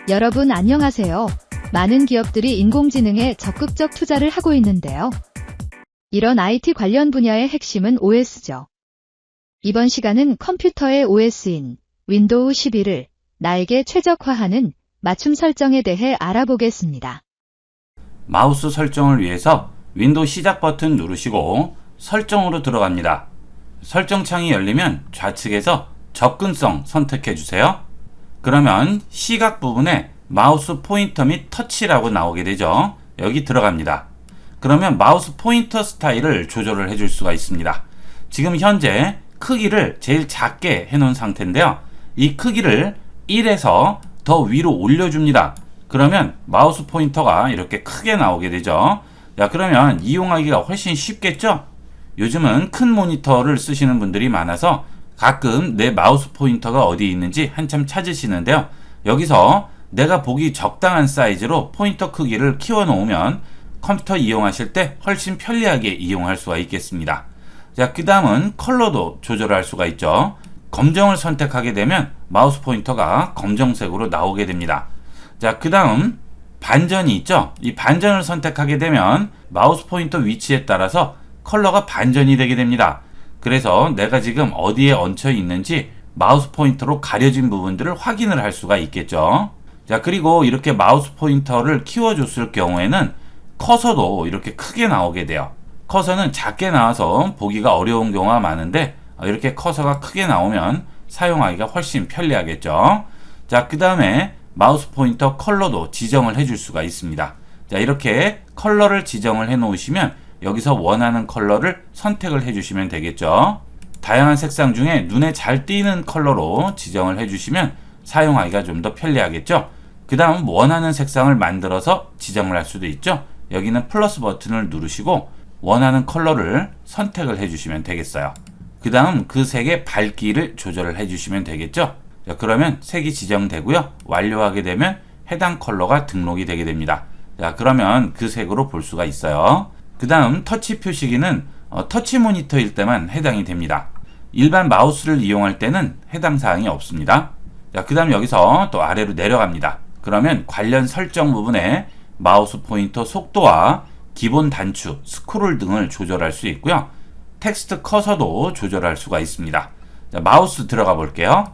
여러분 안녕하세요. 많은 기업들이 인공지능에 적극적 투자를 하고 있는데요. 이런 IT 관련 분야의 핵심은 OS죠. 이번 시간은 컴퓨터의 OS인 윈도우 11을 나에게 최적화하는 맞춤 설정에 대해 알아보겠습니다. 마우스 설정을 위해서 윈도우 시작 버튼 누르시고 설정으로 들어갑니다. 설정 창이 열리면 좌측에서 접근성 선택해 주세요. 그러면 시각 부분에 마우스 포인터 및 터치라고 나오게 되죠. 여기 들어갑니다. 그러면 마우스 포인터 스타일을 조절을 해줄 수가 있습니다. 지금 현재 크기를 제일 작게 해놓은 상태인데요. 이 크기를 1에서 더 위로 올려줍니다. 그러면 마우스 포인터가 이렇게 크게 나오게 되죠. 자, 그러면 이용하기가 훨씬 쉽겠죠? 요즘은 큰 모니터를 쓰시는 분들이 많아서 가끔 내 마우스 포인터가 어디 있는지 한참 찾으시는데요. 여기서 내가 보기 적당한 사이즈로 포인터 크기를 키워 놓으면 컴퓨터 이용하실 때 훨씬 편리하게 이용할 수가 있겠습니다. 자, 그 다음은 컬러도 조절할 수가 있죠. 검정을 선택하게 되면 마우스 포인터가 검정색으로 나오게 됩니다. 자, 그 다음 반전이 있죠. 이 반전을 선택하게 되면 마우스 포인터 위치에 따라서 컬러가 반전이 되게 됩니다. 그래서 내가 지금 어디에 얹혀 있는지 마우스 포인터로 가려진 부분들을 확인을 할 수가 있겠죠. 자, 그리고 이렇게 마우스 포인터를 키워줬을 경우에는 커서도 이렇게 크게 나오게 돼요. 커서는 작게 나와서 보기가 어려운 경우가 많은데 이렇게 커서가 크게 나오면 사용하기가 훨씬 편리하겠죠. 자, 그 다음에 마우스 포인터 컬러도 지정을 해줄 수가 있습니다. 자, 이렇게 컬러를 지정을 해 놓으시면 여기서 원하는 컬러를 선택을 해주시면 되겠죠. 다양한 색상 중에 눈에 잘 띄는 컬러로 지정을 해주시면 사용하기가 좀 더 편리하겠죠. 그 다음 원하는 색상을 만들어서 지정을 할 수도 있죠. 여기는 플러스 버튼을 누르시고 원하는 컬러를 선택을 해주시면 되겠어요. 그 다음 그 색의 밝기를 조절을 해주시면 되겠죠. 자, 그러면 색이 지정되고요. 완료하게 되면 해당 컬러가 등록이 되게 됩니다. 자, 그러면 그 색으로 볼 수가 있어요. 그 다음 터치 표시기는 터치 모니터일 때만 해당이 됩니다. 일반 마우스를 이용할 때는 해당 사항이 없습니다. 자, 그 다음 여기서 또 아래로 내려갑니다. 그러면 관련 설정 부분에 마우스 포인터 속도와 기본 단추, 스크롤 등을 조절할 수 있고요. 텍스트 커서도 조절할 수가 있습니다. 자, 마우스 들어가 볼게요.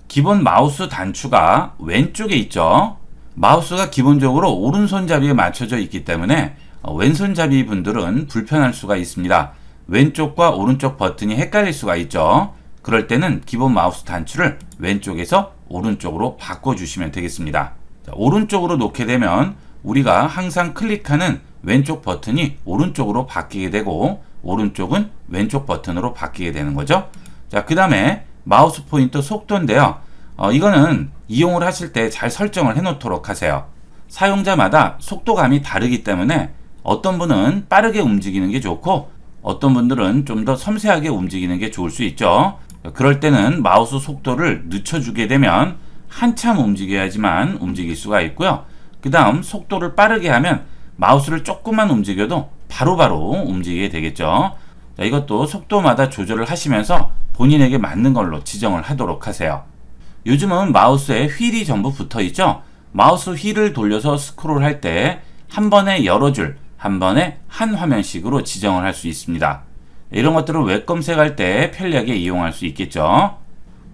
기본 마우스 단추가 왼쪽에 있죠. 마우스가 기본적으로 오른손잡이에 맞춰져 있기 때문에 왼손잡이 분들은 불편할 수가 있습니다. 왼쪽과 오른쪽 버튼이 헷갈릴 수가 있죠. 그럴 때는 기본 마우스 단추를 왼쪽에서 오른쪽으로 바꿔주시면 되겠습니다. 자, 오른쪽으로 놓게 되면 우리가 항상 클릭하는 왼쪽 버튼이 오른쪽으로 바뀌게 되고 오른쪽은 왼쪽 버튼으로 바뀌게 되는 거죠. 자, 그 다음에 마우스 포인터 속도인데요. 이거는 이용을 하실 때 잘 설정을 해 놓도록 하세요. 사용자마다 속도감이 다르기 때문에 어떤 분은 빠르게 움직이는 게 좋고 어떤 분들은 좀 더 섬세하게 움직이는 게 좋을 수 있죠. 그럴 때는 마우스 속도를 늦춰주게 되면 한참 움직여야지만 움직일 수가 있고요. 그 다음 속도를 빠르게 하면 마우스를 조금만 움직여도 바로바로 움직이게 되겠죠. 자, 이것도 속도마다 조절을 하시면서 본인에게 맞는 걸로 지정을 하도록 하세요. 요즘은 마우스에 휠이 전부 붙어 있죠. 마우스 휠을 돌려서 스크롤 할 때 한 번에 여러 줄, 한 번에 한 화면씩으로 지정을 할 수 있습니다. 이런 것들을 웹 검색할 때 편리하게 이용할 수 있겠죠.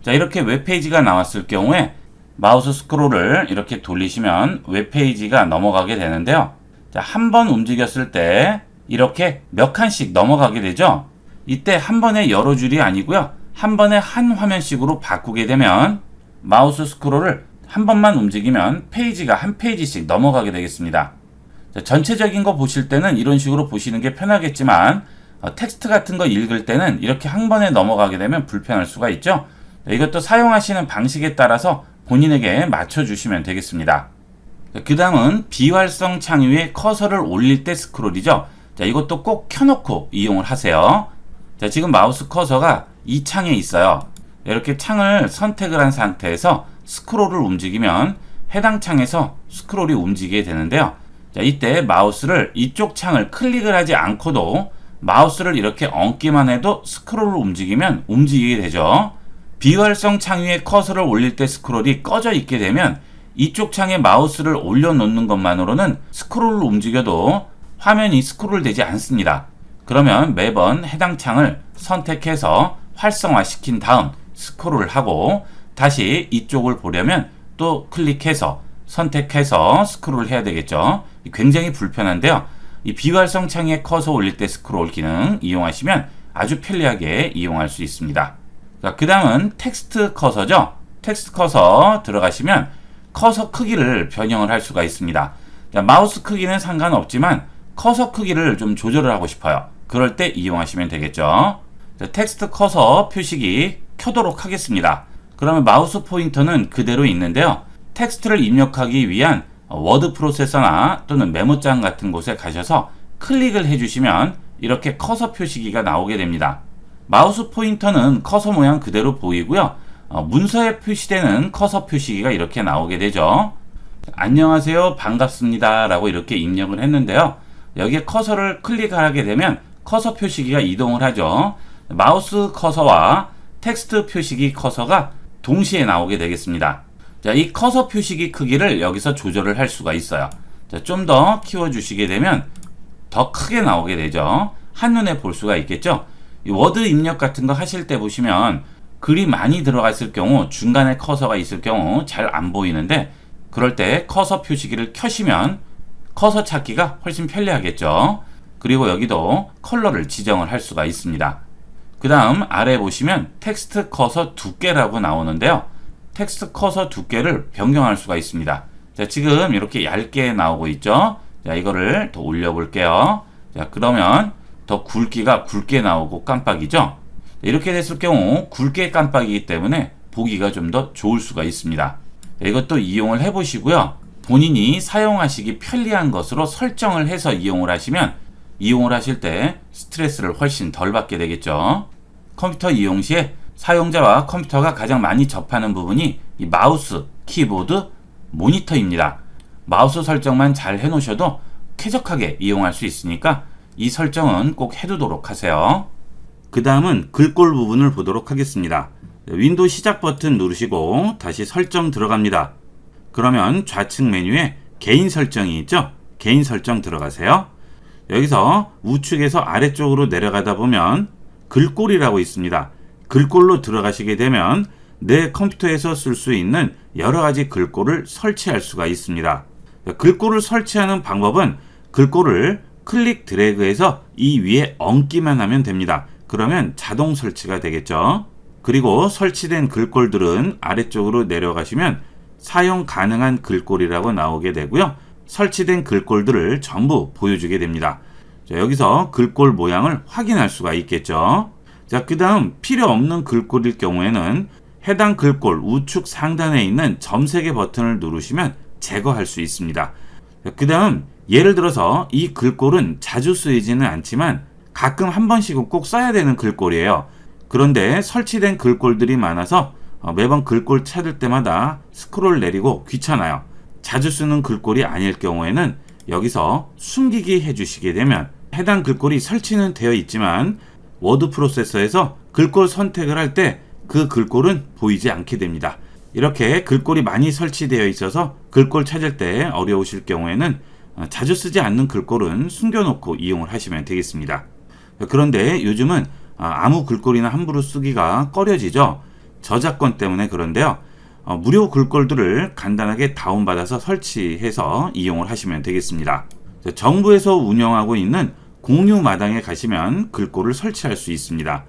자, 이렇게 웹페이지가 나왔을 경우에 마우스 스크롤을 이렇게 돌리시면 웹페이지가 넘어가게 되는데요. 자, 한 번 움직였을 때 이렇게 몇 칸씩 넘어가게 되죠. 이때 한 번에 여러 줄이 아니고요. 한 번에 한 화면씩으로 바꾸게 되면 마우스 스크롤을 한 번만 움직이면 페이지가 한 페이지씩 넘어가게 되겠습니다. 자, 전체적인 거 보실 때는 이런 식으로 보시는 게 편하겠지만 텍스트 같은 거 읽을 때는 이렇게 한 번에 넘어가게 되면 불편할 수가 있죠. 자, 이것도 사용하시는 방식에 따라서 본인에게 맞춰주시면 되겠습니다. 그 다음은 비활성 창 위에 커서를 올릴 때 스크롤이죠. 자, 이것도 꼭 켜놓고 이용을 하세요. 자, 지금 마우스 커서가 이 창에 있어요. 이렇게 창을 선택을 한 상태에서 스크롤을 움직이면 해당 창에서 스크롤이 움직이게 되는데요. 자, 이때 마우스를 이쪽 창을 클릭을 하지 않고도 마우스를 이렇게 얹기만 해도 스크롤을 움직이면 움직이게 되죠. 비활성 창 위에 커서를 올릴 때 스크롤이 꺼져 있게 되면 이쪽 창에 마우스를 올려놓는 것만으로는 스크롤을 움직여도 화면이 스크롤 되지 않습니다. 그러면 매번 해당 창을 선택해서 활성화시킨 다음 스크롤을 하고 다시 이쪽을 보려면 또 클릭해서 선택해서 스크롤을 해야 되겠죠. 굉장히 불편한데요. 이 비활성 창에 커서 올릴 때 스크롤 기능 이용하시면 아주 편리하게 이용할 수 있습니다. 그 다음은 텍스트 커서죠. 텍스트 커서 들어가시면 커서 크기를 변형을 할 수가 있습니다. 마우스 크기는 상관없지만 커서 크기를 좀 조절을 하고 싶어요. 그럴 때 이용하시면 되겠죠. 텍스트 커서 표식이 켜도록 하겠습니다. 그러면 마우스 포인터는 그대로 있는데요. 텍스트를 입력하기 위한 워드 프로세서나 또는 메모장 같은 곳에 가셔서 클릭을 해주시면 이렇게 커서 표시기가 나오게 됩니다. 마우스 포인터는 커서 모양 그대로 보이고요. 문서에 표시되는 커서 표시기가 이렇게 나오게 되죠. 안녕하세요, 반갑습니다 라고 이렇게 입력을 했는데요. 여기에 커서를 클릭하게 되면 커서 표시기가 이동을 하죠. 마우스 커서와 텍스트 표시기 커서가 동시에 나오게 되겠습니다. 자, 이 커서 표시기 크기를 여기서 조절을 할 수가 있어요. 좀 더 키워주시게 되면 더 크게 나오게 되죠. 한눈에 볼 수가 있겠죠. 이 워드 입력 같은 거 하실 때 보시면 글이 많이 들어가 있을 경우 중간에 커서가 있을 경우 잘 안 보이는데 그럴 때 커서 표시기를 켜시면 커서 찾기가 훨씬 편리하겠죠. 그리고 여기도 컬러를 지정을 할 수가 있습니다. 그 다음 아래 보시면 텍스트 커서 두께라고 나오는데요. 텍스트 커서 두께를 변경할 수가 있습니다. 자, 지금 이렇게 얇게 나오고 있죠. 자, 이거를 더 올려 볼게요. 자, 그러면 더 굵기가 굵게 나오고 깜빡이죠. 이렇게 됐을 경우 굵게 깜빡이기 때문에 보기가 좀 더 좋을 수가 있습니다. 이것도 이용을 해 보시고요. 본인이 사용하시기 편리한 것으로 설정을 해서 이용을 하시면 이용을 하실 때 스트레스를 훨씬 덜 받게 되겠죠. 컴퓨터 이용 시에 사용자와 컴퓨터가 가장 많이 접하는 부분이 이 마우스, 키보드, 모니터입니다. 마우스 설정만 잘 해놓으셔도 쾌적하게 이용할 수 있으니까 이 설정은 꼭 해두도록 하세요. 그 다음은 글꼴 부분을 보도록 하겠습니다. 윈도우 시작 버튼 누르시고 다시 설정 들어갑니다. 그러면 좌측 메뉴에 개인 설정이 있죠? 개인 설정 들어가세요. 여기서 우측에서 아래쪽으로 내려가다 보면 글꼴이라고 있습니다. 글꼴로 들어가시게 되면 내 컴퓨터에서 쓸 수 있는 여러 가지 글꼴을 설치할 수가 있습니다. 글꼴을 설치하는 방법은 글꼴을 클릭 드래그해서 이 위에 얹기만 하면 됩니다. 그러면 자동 설치가 되겠죠. 그리고 설치된 글꼴들은 아래쪽으로 내려가시면 사용 가능한 글꼴이라고 나오게 되고요. 설치된 글꼴들을 전부 보여주게 됩니다. 자, 여기서 글꼴 모양을 확인할 수가 있겠죠. 자, 그 다음 필요 없는 글꼴일 경우에는 해당 글꼴 우측 상단에 있는 점 3개 버튼을 누르시면 제거할 수 있습니다. 그 다음 예를 들어서 이 글꼴은 자주 쓰이지는 않지만 가끔 한 번씩은 꼭 써야 되는 글꼴이에요. 그런데 설치된 글꼴들이 많아서 매번 글꼴 찾을 때마다 스크롤 내리고 귀찮아요. 자주 쓰는 글꼴이 아닐 경우에는 여기서 숨기기 해주시게 되면 해당 글꼴이 설치는 되어 있지만 워드 프로세서에서 글꼴 선택을 할 때 그 글꼴은 보이지 않게 됩니다. 이렇게 글꼴이 많이 설치되어 있어서 글꼴 찾을 때 어려우실 경우에는 자주 쓰지 않는 글꼴은 숨겨놓고 이용을 하시면 되겠습니다. 그런데 요즘은 아무 글꼴이나 함부로 쓰기가 꺼려지죠. 저작권 때문에 그런데요. 무료 글꼴들을 간단하게 다운받아서 설치해서 이용을 하시면 되겠습니다. 정부에서 운영하고 있는 공유 마당에 가시면 글꼴을 설치할 수 있습니다.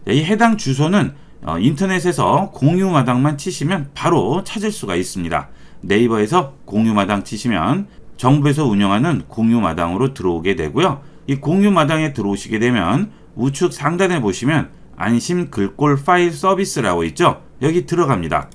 이 해당 주소는 인터넷에서 공유 마당만 치시면 바로 찾을 수가 있습니다. 네이버에서 공유 마당 치시면 정부에서 운영하는 공유 마당으로 들어오게 되고요. 이 공유 마당에 들어오시게 되면 우측 상단에 보시면 안심 글꼴 파일 서비스라고 있죠. 여기 들어갑니다.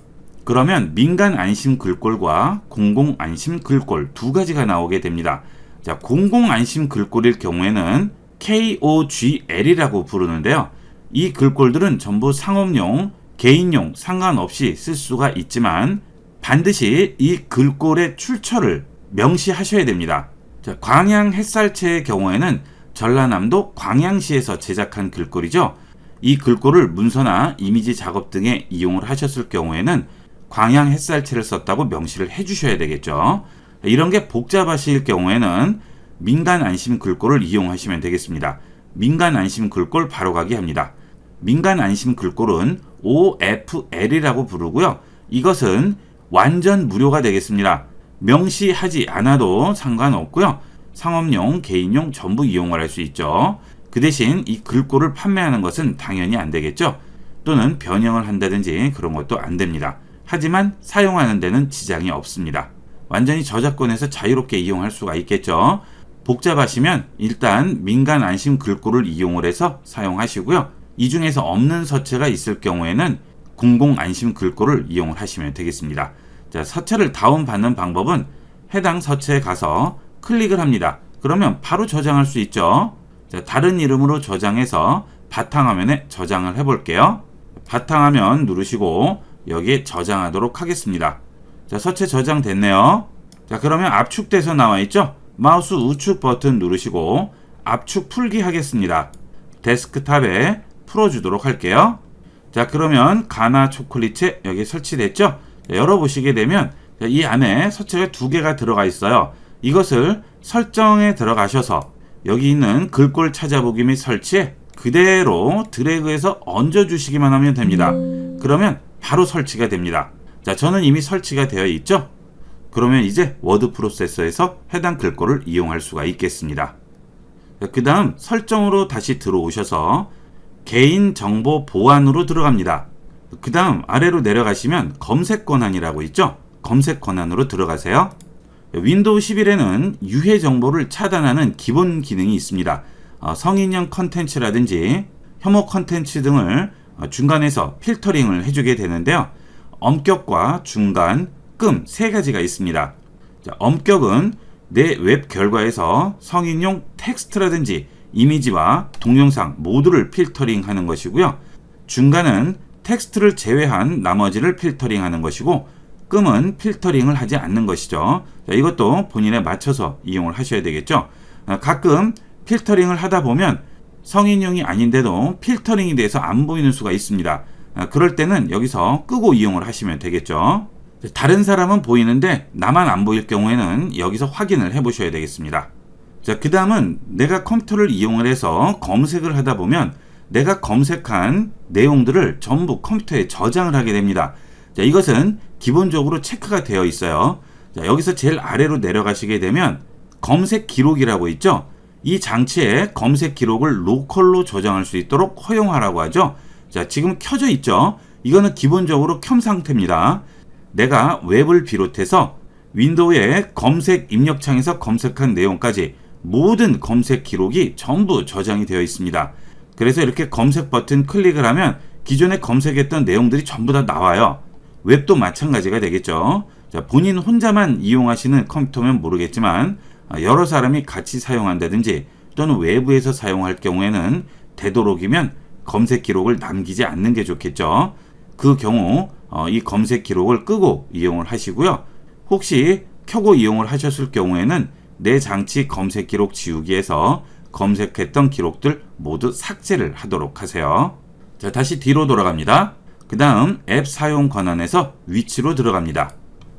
그러면 민간 안심 글꼴과 공공 안심 글꼴 두 가지가 나오게 됩니다. 자, 공공 안심 글꼴일 경우에는 KOGL이라고 부르는데요. 이 글꼴들은 전부 상업용, 개인용 상관없이 쓸 수가 있지만 반드시 이 글꼴의 출처를 명시하셔야 됩니다. 자, 광양 햇살체의 경우에는 전라남도 광양시에서 제작한 글꼴이죠. 이 글꼴을 문서나 이미지 작업 등에 이용을 하셨을 경우에는 광양 햇살체를 썼다고 명시를 해주셔야 되겠죠. 이런 게 복잡하실 경우에는 민간 안심 글꼴을 이용하시면 되겠습니다. 민간 안심 글꼴 바로가기 합니다. 민간 안심 글꼴은 OFL이라고 부르고요. 이것은 완전 무료가 되겠습니다. 명시하지 않아도 상관없고요. 상업용, 개인용 전부 이용을 할 수 있죠. 그 대신 이 글꼴을 판매하는 것은 당연히 안 되겠죠. 또는 변형을 한다든지 그런 것도 안 됩니다. 하지만 사용하는 데는 지장이 없습니다. 완전히 저작권에서 자유롭게 이용할 수가 있겠죠. 복잡하시면 일단 민간 안심 글꼴을 이용을 해서 사용하시고요. 이 중에서 없는 서체가 있을 경우에는 공공 안심 글꼴을 이용을 하시면 되겠습니다. 자, 서체를 다운받는 방법은 해당 서체에 가서 클릭을 합니다. 그러면 바로 저장할 수 있죠. 자, 다른 이름으로 저장해서 바탕화면에 저장을 해볼게요. 바탕화면 누르시고 여기에 저장하도록 하겠습니다. 자, 서체 저장됐네요. 자, 그러면 압축돼서 나와 있죠? 마우스 우측 버튼 누르시고 압축 풀기 하겠습니다. 데스크탑에 풀어주도록 할게요. 자, 그러면 가나 초콜릿에 여기 설치됐죠? 자, 열어보시게 되면 이 안에 서체가 2개가 들어가 있어요. 이것을 설정에 들어가셔서 여기 있는 글꼴 찾아보기 및 설치에 그대로 드래그해서 얹어주시기만 하면 됩니다. 그러면 바로 설치가 됩니다. 자, 저는 이미 설치가 되어 있죠? 그러면 이제 워드 프로세서에서 해당 글꼴을 이용할 수가 있겠습니다. 그 다음 설정으로 다시 들어오셔서 개인정보 보안으로 들어갑니다. 그 다음 아래로 내려가시면 검색 권한이라고 있죠? 검색 권한으로 들어가세요. 윈도우 11에는 유해 정보를 차단하는 기본 기능이 있습니다. 성인용 컨텐츠라든지 혐오 컨텐츠 등을 중간에서 필터링을 해주게 되는데요. 엄격과 중간, 끔 3가지가 있습니다. 자, 엄격은 내 웹 결과에서 성인용 텍스트라든지 이미지와 동영상 모두를 필터링하는 것이고요. 중간은 텍스트를 제외한 나머지를 필터링하는 것이고 끔은 필터링을 하지 않는 것이죠. 자, 이것도 본인에 맞춰서 이용을 하셔야 되겠죠. 가끔 필터링을 하다 보면 성인용이 아닌데도 필터링이 돼서 안 보이는 수가 있습니다. 그럴 때는 여기서 끄고 이용을 하시면 되겠죠. 다른 사람은 보이는데 나만 안 보일 경우에는 여기서 확인을 해 보셔야 되겠습니다. 자, 그 다음은 내가 컴퓨터를 이용을 해서 검색을 하다 보면 내가 검색한 내용들을 전부 컴퓨터에 저장을 하게 됩니다. 자, 이것은 기본적으로 체크가 되어 있어요. 자, 여기서 제일 아래로 내려가시게 되면 검색 기록이라고 있죠. 이 장치에 검색 기록을 로컬로 저장할 수 있도록 허용하라고 하죠. 자, 지금 켜져 있죠. 이거는 기본적으로 켬 상태입니다. 내가 웹을 비롯해서 윈도우의 검색 입력창에서 검색한 내용까지 모든 검색 기록이 전부 저장이 되어 있습니다. 그래서 이렇게 검색 버튼 클릭을 하면 기존에 검색했던 내용들이 전부 다 나와요. 웹도 마찬가지가 되겠죠. 자, 본인 혼자만 이용하시는 컴퓨터면 모르겠지만 여러 사람이 같이 사용한다든지 또는 외부에서 사용할 경우에는 되도록이면 검색 기록을 남기지 않는 게 좋겠죠. 그 경우 이 검색 기록을 끄고 이용을 하시고요. 혹시 켜고 이용을 하셨을 경우에는 내 장치 검색 기록 지우기에서 검색했던 기록들 모두 삭제를 하도록 하세요. 자, 다시 뒤로 돌아갑니다. 그 다음 앱 사용 권한에서 위치로 들어갑니다.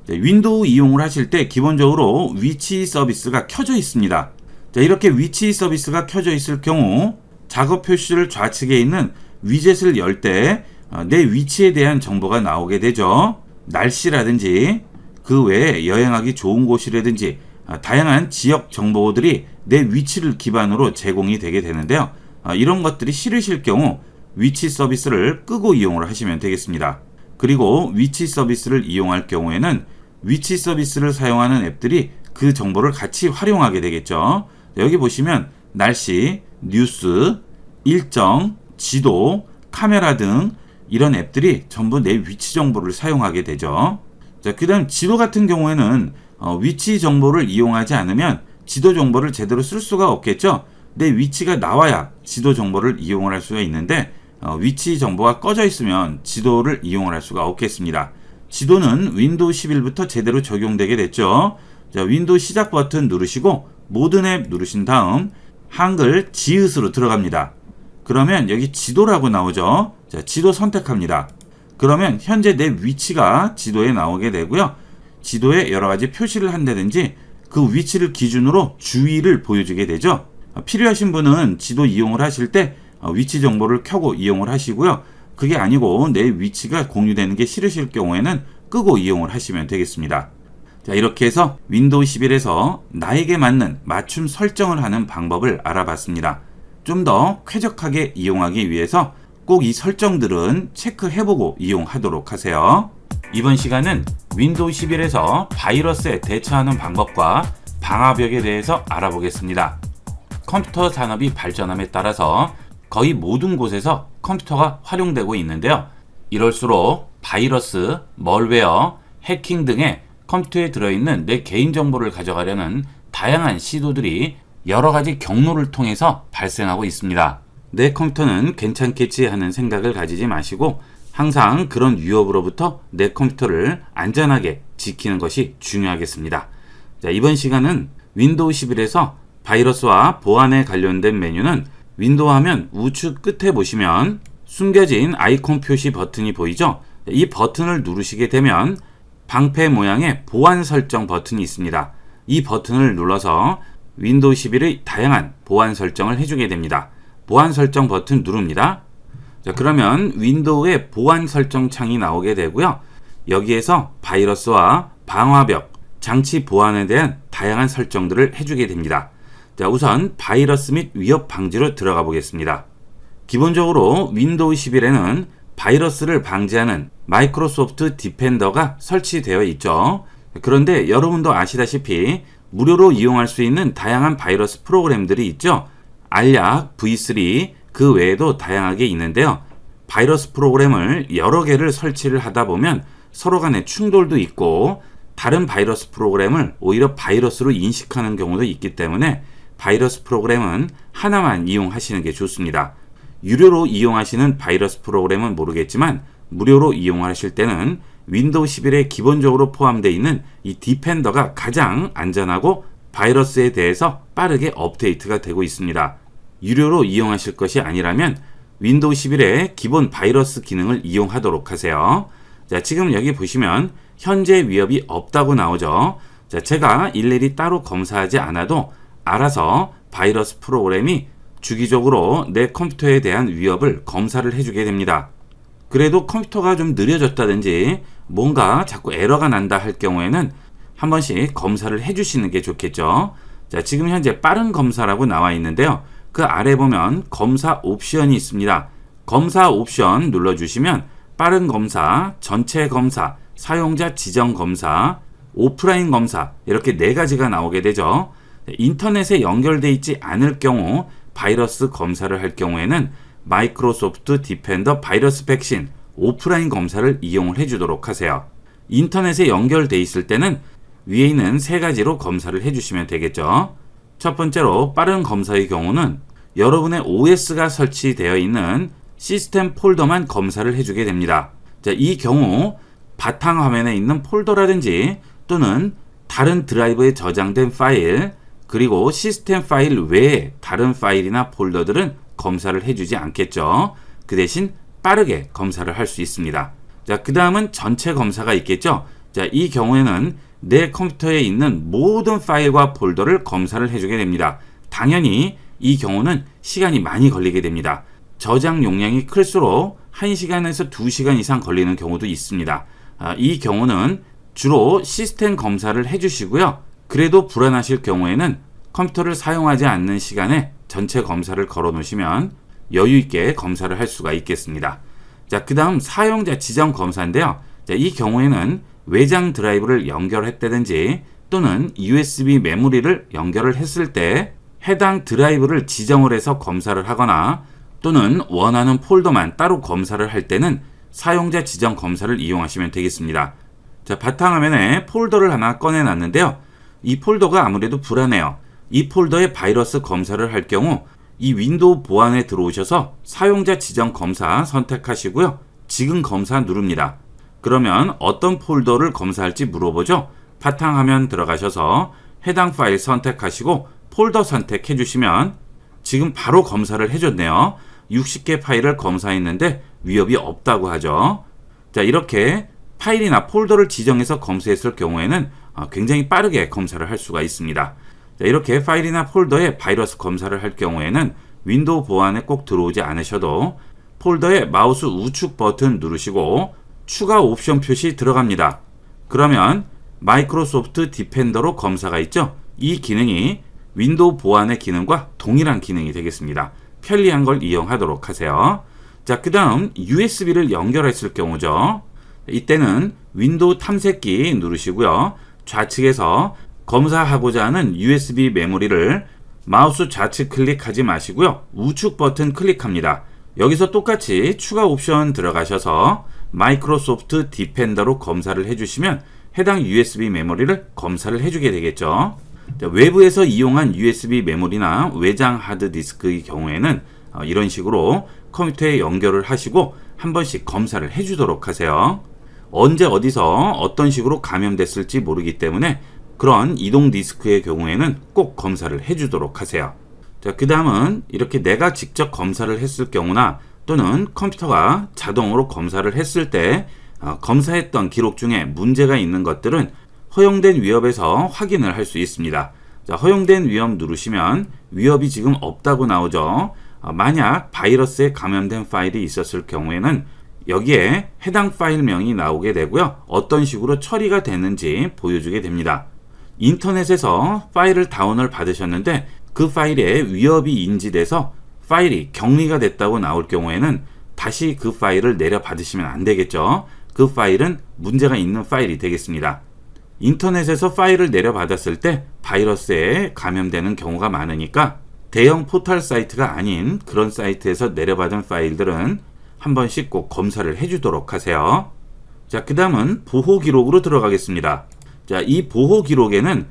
자, 윈도우 이용을 하실 때 기본적으로 위치 서비스가 켜져 있습니다. 자, 이렇게 위치 서비스가 켜져 있을 경우 작업 표시를 좌측에 있는 위젯을 열 때 내 위치에 대한 정보가 나오게 되죠. 날씨라든지 그 외에 여행하기 좋은 곳이라든지 다양한 지역 정보들이 내 위치를 기반으로 제공이 되게 되는데요. 이런 것들이 싫으실 경우 위치 서비스를 끄고 이용을 하시면 되겠습니다. 그리고 위치 서비스를 이용할 경우에는 위치 서비스를 사용하는 앱들이 그 정보를 같이 활용하게 되겠죠. 여기 보시면 날씨, 뉴스, 일정, 지도, 카메라 등 이런 앱들이 전부 내 위치 정보를 사용하게 되죠. 자, 그 다음 지도 같은 경우에는 위치 정보를 이용하지 않으면 지도 정보를 제대로 쓸 수가 없겠죠. 내 위치가 나와야 지도 정보를 이용을 할 수가 있는데 위치 정보가 꺼져 있으면 지도를 이용을 할 수가 없겠습니다. 지도는 윈도우 11부터 제대로 적용되게 됐죠. 자, 윈도우 시작 버튼 누르시고 모든 앱 누르신 다음 한글 지읒으로 들어갑니다. 그러면 여기 지도라고 나오죠. 자, 지도 선택합니다. 그러면 현재 내 위치가 지도에 나오게 되고요. 지도에 여러 가지 표시를 한다든지 그 위치를 기준으로 주위를 보여주게 되죠. 필요하신 분은 지도 이용을 하실 때 위치 정보를 켜고 이용을 하시고요. 그게 아니고 내 위치가 공유되는 게 싫으실 경우에는 끄고 이용을 하시면 되겠습니다. 자, 이렇게 해서 윈도우 11에서 나에게 맞는 맞춤 설정을 하는 방법을 알아봤습니다. 좀 더 쾌적하게 이용하기 위해서 꼭 이 설정들은 체크해보고 이용하도록 하세요. 이번 시간은 윈도우 11에서 바이러스에 대처하는 방법과 방화벽에 대해서 알아보겠습니다. 컴퓨터 산업이 발전함에 따라서 거의 모든 곳에서 컴퓨터가 활용되고 있는데요. 이럴수록 바이러스, 멀웨어, 해킹 등의 컴퓨터에 들어있는 내 개인정보를 가져가려는 다양한 시도들이 여러 가지 경로를 통해서 발생하고 있습니다. 내 컴퓨터는 괜찮겠지 하는 생각을 가지지 마시고 항상 그런 위협으로부터 내 컴퓨터를 안전하게 지키는 것이 중요하겠습니다. 자, 이번 시간은 윈도우 11에서 바이러스와 보안에 관련된 메뉴는 윈도우 화면 우측 끝에 보시면 숨겨진 아이콘 표시 버튼이 보이죠? 이 버튼을 누르시게 되면 방패 모양의 보안 설정 버튼이 있습니다. 이 버튼을 눌러서 윈도우 11의 다양한 보안 설정을 해주게 됩니다. 보안 설정 버튼 누릅니다. 자, 그러면 윈도우의 보안 설정 창이 나오게 되고요. 여기에서 바이러스와 방화벽, 장치 보안에 대한 다양한 설정들을 해주게 됩니다. 자, 우선 바이러스 및 위협 방지로 들어가 보겠습니다. 기본적으로 윈도우 11에는 바이러스를 방지하는 마이크로소프트 디펜더가 설치되어 있죠. 그런데 여러분도 아시다시피 무료로 이용할 수 있는 다양한 바이러스 프로그램들이 있죠. 알약, V3, 그 외에도 다양하게 있는데요. 바이러스 프로그램을 여러 개를 설치를 하다 보면 서로 간의 충돌도 있고 다른 바이러스 프로그램을 오히려 바이러스로 인식하는 경우도 있기 때문에 바이러스 프로그램은 하나만 이용하시는 게 좋습니다. 유료로 이용하시는 바이러스 프로그램은 모르겠지만 무료로 이용하실 때는 윈도우 11에 기본적으로 포함되어 있는 이 디펜더가 가장 안전하고 바이러스에 대해서 빠르게 업데이트가 되고 있습니다. 유료로 이용하실 것이 아니라면 윈도우 11의 기본 바이러스 기능을 이용하도록 하세요. 자, 지금 여기 보시면 현재 위협이 없다고 나오죠. 자, 제가 일일이 따로 검사하지 않아도 알아서 바이러스 프로그램이 주기적으로 내 컴퓨터에 대한 위협을 검사를 해주게 됩니다. 그래도 컴퓨터가 좀 느려졌다든지 뭔가 자꾸 에러가 난다 할 경우에는 한 번씩 검사를 해주시는 게 좋겠죠. 자, 지금 현재 빠른 검사라고 나와 있는데요. 그 아래 보면 검사 옵션이 있습니다. 검사 옵션 눌러주시면 빠른 검사, 전체 검사, 사용자 지정 검사, 오프라인 검사 이렇게 네 가지가 나오게 되죠. 인터넷에 연결되어 있지 않을 경우 바이러스 검사를 할 경우에는 마이크로소프트 디펜더 바이러스 백신 오프라인 검사를 이용을 해주도록 하세요. 인터넷에 연결되어 있을 때는 위에 있는 세 가지로 검사를 해주시면 되겠죠. 첫 번째로 빠른 검사의 경우는 여러분의 OS가 설치되어 있는 시스템 폴더만 검사를 해주게 됩니다. 자, 이 경우 바탕화면에 있는 폴더라든지 또는 다른 드라이브에 저장된 파일 그리고 시스템 파일 외에 다른 파일이나 폴더들은 검사를 해주지 않겠죠. 그 대신 빠르게 검사를 할 수 있습니다. 자, 그 다음은 전체 검사가 있겠죠. 자, 이 경우에는 내 컴퓨터에 있는 모든 파일과 폴더를 검사를 해주게 됩니다. 당연히 이 경우는 시간이 많이 걸리게 됩니다. 저장 용량이 클수록 1시간에서 2시간 이상 걸리는 경우도 있습니다. 이 경우는 주로 시스템 검사를 해주시고요. 그래도 불안하실 경우에는 컴퓨터를 사용하지 않는 시간에 전체 검사를 걸어 놓으시면 여유 있게 검사를 할 수가 있겠습니다. 자, 그 다음 사용자 지정 검사인데요. 자, 이 경우에는 외장 드라이브를 연결했다든지 또는 USB 메모리를 연결을 했을 때 해당 드라이브를 지정을 해서 검사를 하거나 또는 원하는 폴더만 따로 검사를 할 때는 사용자 지정 검사를 이용하시면 되겠습니다. 자, 바탕화면에 폴더를 하나 꺼내 놨는데요. 이 폴더가 아무래도 불안해요. 이 폴더에 바이러스 검사를 할 경우 이 윈도우 보안에 들어오셔서 사용자 지정 검사 선택하시고요. 지금 검사 누릅니다. 그러면 어떤 폴더를 검사할지 물어보죠. 바탕화면 들어가셔서 해당 파일 선택하시고 폴더 선택해 주시면 지금 바로 검사를 해줬네요. 60개 파일을 검사했는데 위협이 없다고 하죠. 자, 이렇게 파일이나 폴더를 지정해서 검사했을 경우에는 굉장히 빠르게 검사를 할 수가 있습니다. 자, 이렇게 파일이나 폴더에 바이러스 검사를 할 경우에는 윈도우 보안에 꼭 들어오지 않으셔도 폴더에 마우스 우측 버튼 누르시고 추가 옵션 표시 들어갑니다. 그러면 마이크로소프트 디펜더로 검사가 있죠? 이 기능이 윈도우 보안의 기능과 동일한 기능이 되겠습니다. 편리한 걸 이용하도록 하세요. 자, 그 다음 USB를 연결했을 경우죠. 이때는 윈도우 탐색기 누르시고요. 좌측에서 검사하고자 하는 USB 메모리를 마우스 좌측 클릭하지 마시고요. 우측 버튼 클릭합니다. 여기서 똑같이 추가 옵션 들어가셔서 마이크로소프트 디펜더로 검사를 해주시면 해당 USB 메모리를 검사를 해주게 되겠죠. 자, 외부에서 이용한 USB 메모리나 외장 하드디스크의 경우에는 이런 식으로 컴퓨터에 연결을 하시고 한 번씩 검사를 해주도록 하세요. 언제 어디서 어떤 식으로 감염됐을지 모르기 때문에 그런 이동 디스크의 경우에는 꼭 검사를 해주도록 하세요. 자, 그 다음은 이렇게 내가 직접 검사를 했을 경우나 또는 컴퓨터가 자동으로 검사를 했을 때 검사했던 기록 중에 문제가 있는 것들은 허용된 위협에서 확인을 할 수 있습니다. 자, 허용된 위협 누르시면 위협이 지금 없다고 나오죠. 만약 바이러스에 감염된 파일이 있었을 경우에는 여기에 해당 파일명이 나오게 되고요. 어떤 식으로 처리가 되는지 보여주게 됩니다. 인터넷에서 파일을 다운을 받으셨는데 그 파일에 위협이 인지돼서 파일이 격리가 됐다고 나올 경우에는 다시 그 파일을 내려 받으시면 안 되겠죠. 그 파일은 문제가 있는 파일이 되겠습니다. 인터넷에서 파일을 내려 받았을 때 바이러스에 감염되는 경우가 많으니까 대형 포털 사이트가 아닌 그런 사이트에서 내려받은 파일들은 한 번씩 꼭 검사를 해주도록 하세요. 자, 그 다음은 보호 기록으로 들어가겠습니다. 자, 이 보호 기록에는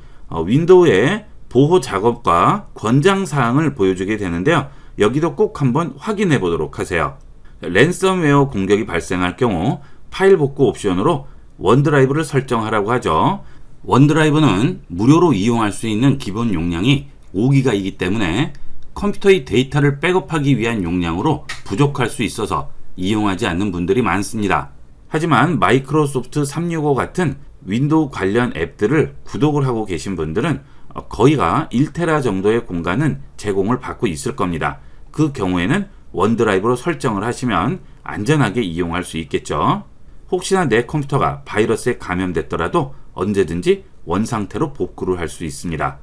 윈도우의 보호 작업과 권장 사항을 보여주게 되는데요. 여기도 꼭 한번 확인해 보도록 하세요. 랜섬웨어 공격이 발생할 경우 파일 복구 옵션으로 원드라이브를 설정하라고 하죠. 원드라이브는 무료로 이용할 수 있는 기본 용량이 5기가이기 때문에 컴퓨터의 데이터를 백업하기 위한 용량으로 부족할 수 있어서 이용하지 않는 분들이 많습니다. 하지만 마이크로소프트 365 같은 윈도우 관련 앱들을 구독을 하고 계신 분들은 거의가 1테라 정도의 공간은 제공을 받고 있을 겁니다. 그 경우에는 원드라이브로 설정을 하시면 안전하게 이용할 수 있겠죠. 혹시나 내 컴퓨터가 바이러스에 감염됐더라도 언제든지 원상태로 복구를 할 수 있습니다.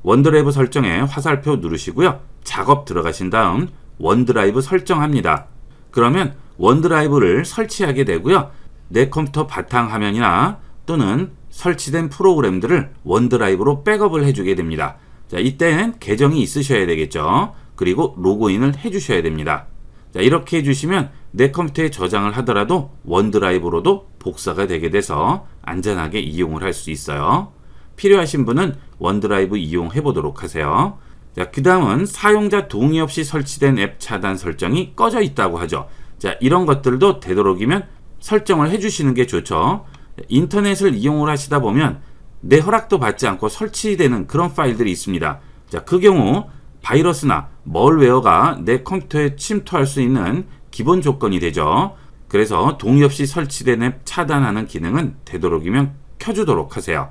원드라이브 설정에 화살표 누르시고요. 작업 들어가신 다음 원드라이브 설정합니다. 그러면 원드라이브를 설치하게 되고요. 내 컴퓨터 바탕화면이나 또는 설치된 프로그램들을 원드라이브로 백업을 해주게 됩니다. 자, 이때는 계정이 있으셔야 되겠죠. 그리고 로그인을 해주셔야 됩니다. 자, 이렇게 해주시면 내 컴퓨터에 저장을 하더라도 원드라이브로도 복사가 되게 돼서 안전하게 이용을 할 수 있어요. 필요하신 분은 원드라이브 이용해 보도록 하세요. 자, 그 다음은 사용자 동의 없이 설치된 앱 차단 설정이 꺼져 있다고 하죠. 자, 이런 것들도 되도록이면 설정을 해주시는 게 좋죠. 인터넷을 이용을 하시다 보면 내 허락도 받지 않고 설치되는 그런 파일들이 있습니다. 자, 그 경우 바이러스나 멀웨어가 내 컴퓨터에 침투할 수 있는 기본 조건이 되죠. 그래서 동의 없이 설치된 앱 차단하는 기능은 되도록이면 켜주도록 하세요.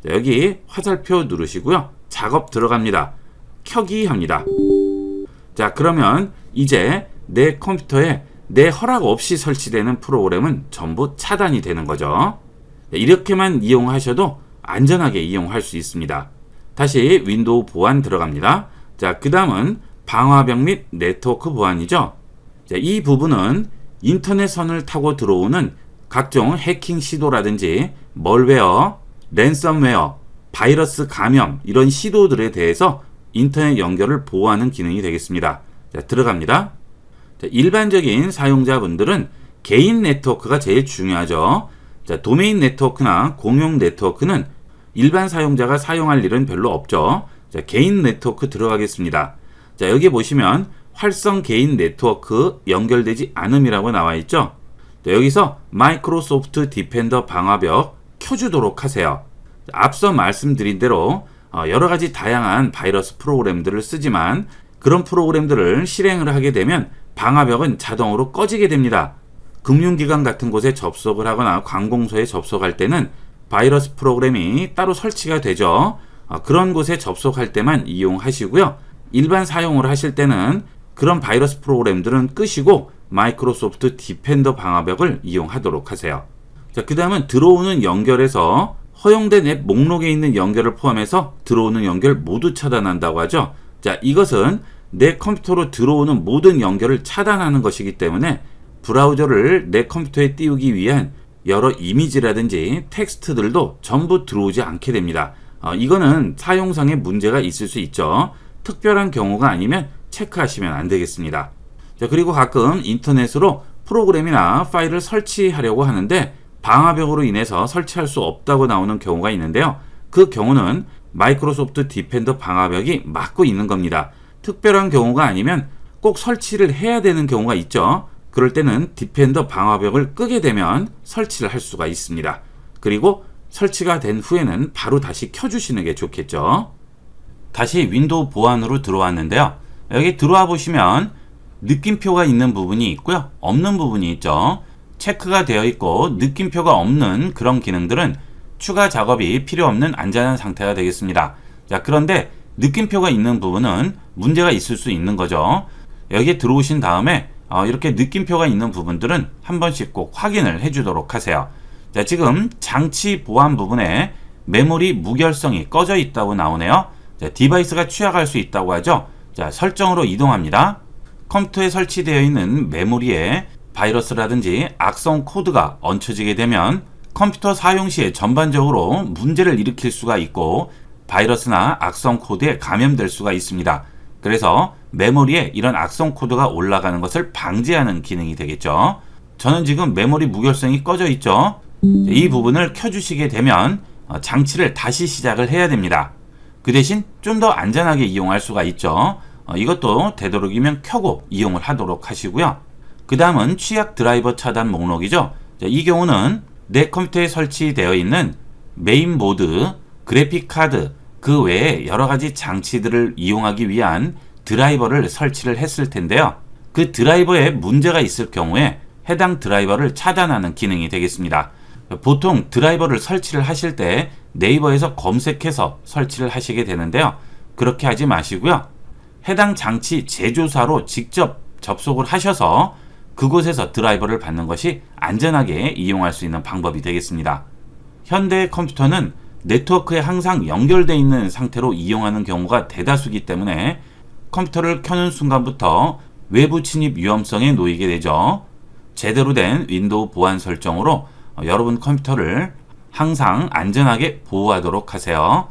자, 여기 화살표 누르시고요. 작업 들어갑니다. 켜기 합니다. 자, 그러면 이제 내 컴퓨터에 내 허락 없이 설치되는 프로그램은 전부 차단이 되는 거죠. 이렇게만 이용하셔도 안전하게 이용할 수 있습니다. 다시 윈도우 보안 들어갑니다. 자, 그 다음은 방화벽 및 네트워크 보안이죠. 자, 이 부분은 인터넷 선을 타고 들어오는 각종 해킹 시도라든지 멀웨어, 랜섬웨어, 바이러스 감염 이런 시도들에 대해서 인터넷 연결을 보호하는 기능이 되겠습니다. 자, 들어갑니다. 자, 일반적인 사용자분들은 개인 네트워크가 제일 중요하죠. 자, 도메인 네트워크나 공용 네트워크는 일반 사용자가 사용할 일은 별로 없죠. 자, 개인 네트워크 들어가겠습니다. 자, 여기 보시면 활성 개인 네트워크 연결되지 않음이라고 나와 있죠. 자, 여기서 마이크로소프트 디펜더 방화벽 켜주도록 하세요. 자, 앞서 말씀드린 대로 여러 가지 다양한 바이러스 프로그램들을 쓰지만 그런 프로그램들을 실행을 하게 되면 방화벽은 자동으로 꺼지게 됩니다. 금융기관 같은 곳에 접속을 하거나 관공서에 접속할 때는 바이러스 프로그램이 따로 설치가 되죠. 그런 곳에 접속할 때만 이용하시고요. 일반 사용을 하실 때는 그런 바이러스 프로그램들은 끄시고 마이크로소프트 디펜더 방화벽을 이용하도록 하세요. 자, 그 다음은 들어오는 연결에서 허용된 앱 목록에 있는 연결을 포함해서 들어오는 연결 모두 차단한다고 하죠. 자, 이것은 내 컴퓨터로 들어오는 모든 연결을 차단하는 것이기 때문에 브라우저를 내 컴퓨터에 띄우기 위한 여러 이미지라든지 텍스트들도 전부 들어오지 않게 됩니다. 이거는 사용상의 문제가 있을 수 있죠. 특별한 경우가 아니면 체크하시면 안 되겠습니다. 자, 그리고 가끔 인터넷으로 프로그램이나 파일을 설치하려고 하는데 방화벽으로 인해서 설치할 수 없다고 나오는 경우가 있는데요. 그 경우는 마이크로소프트 디펜더 방화벽이 막고 있는 겁니다. 특별한 경우가 아니면 꼭 설치를 해야 되는 경우가 있죠. 그럴 때는 디펜더 방화벽을 끄게 되면 설치를 할 수가 있습니다. 그리고 설치가 된 후에는 바로 다시 켜주시는 게 좋겠죠. 다시 윈도우 보안으로 들어왔는데요. 여기 들어와 보시면 느낌표가 있는 부분이 있고요. 없는 부분이 있죠. 체크가 되어 있고 느낌표가 없는 그런 기능들은 추가 작업이 필요 없는 안전한 상태가 되겠습니다. 자, 그런데 느낌표가 있는 부분은 문제가 있을 수 있는 거죠. 여기에 들어오신 다음에 이렇게 느낌표가 있는 부분들은 한 번씩 꼭 확인을 해주도록 하세요. 자, 지금 장치 보안 부분에 메모리 무결성이 꺼져 있다고 나오네요. 자, 디바이스가 취약할 수 있다고 하죠. 자, 설정으로 이동합니다. 컴퓨터에 설치되어 있는 메모리에 바이러스라든지 악성 코드가 얹혀지게 되면 컴퓨터 사용 시에 전반적으로 문제를 일으킬 수가 있고 바이러스나 악성 코드에 감염될 수가 있습니다. 그래서 메모리에 이런 악성 코드가 올라가는 것을 방지하는 기능이 되겠죠. 저는 지금 메모리 무결성이 꺼져 있죠. 이 부분을 켜주시게 되면 장치를 다시 시작을 해야 됩니다. 그 대신 좀 더 안전하게 이용할 수가 있죠. 이것도 되도록이면 켜고 이용을 하도록 하시고요. 그 다음은 취약 드라이버 차단 목록이죠. 이 경우는 내 컴퓨터에 설치되어 있는 메인 보드, 그래픽 카드, 그 외에 여러 가지 장치들을 이용하기 위한 드라이버를 설치를 했을 텐데요. 그 드라이버에 문제가 있을 경우에 해당 드라이버를 차단하는 기능이 되겠습니다. 보통 드라이버를 설치를 하실 때 네이버에서 검색해서 설치를 하시게 되는데요. 그렇게 하지 마시고요. 해당 장치 제조사로 직접 접속을 하셔서 그곳에서 드라이버를 받는 것이 안전하게 이용할 수 있는 방법이 되겠습니다. 현대의 컴퓨터는 네트워크에 항상 연결되어 있는 상태로 이용하는 경우가 대다수이기 때문에 컴퓨터를 켜는 순간부터 외부 침입 위험성에 놓이게 되죠. 제대로 된 윈도우 보안 설정으로 여러분 컴퓨터를 항상 안전하게 보호하도록 하세요.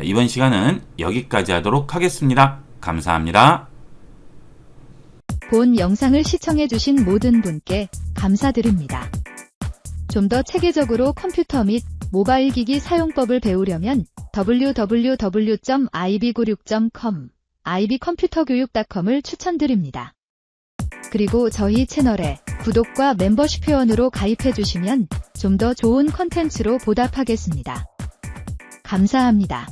이번 시간은 여기까지 하도록 하겠습니다. 감사합니다. 본 영상을 시청해주신 모든 분께 감사드립니다. 좀 더 체계적으로 컴퓨터 및 모바일 기기 사용법을 배우려면 www.ib96.com, ib컴퓨터교육.com을 추천드립니다. 그리고 저희 채널에 구독과 멤버십 회원으로 가입해주시면 좀 더 좋은 컨텐츠로 보답하겠습니다. 감사합니다.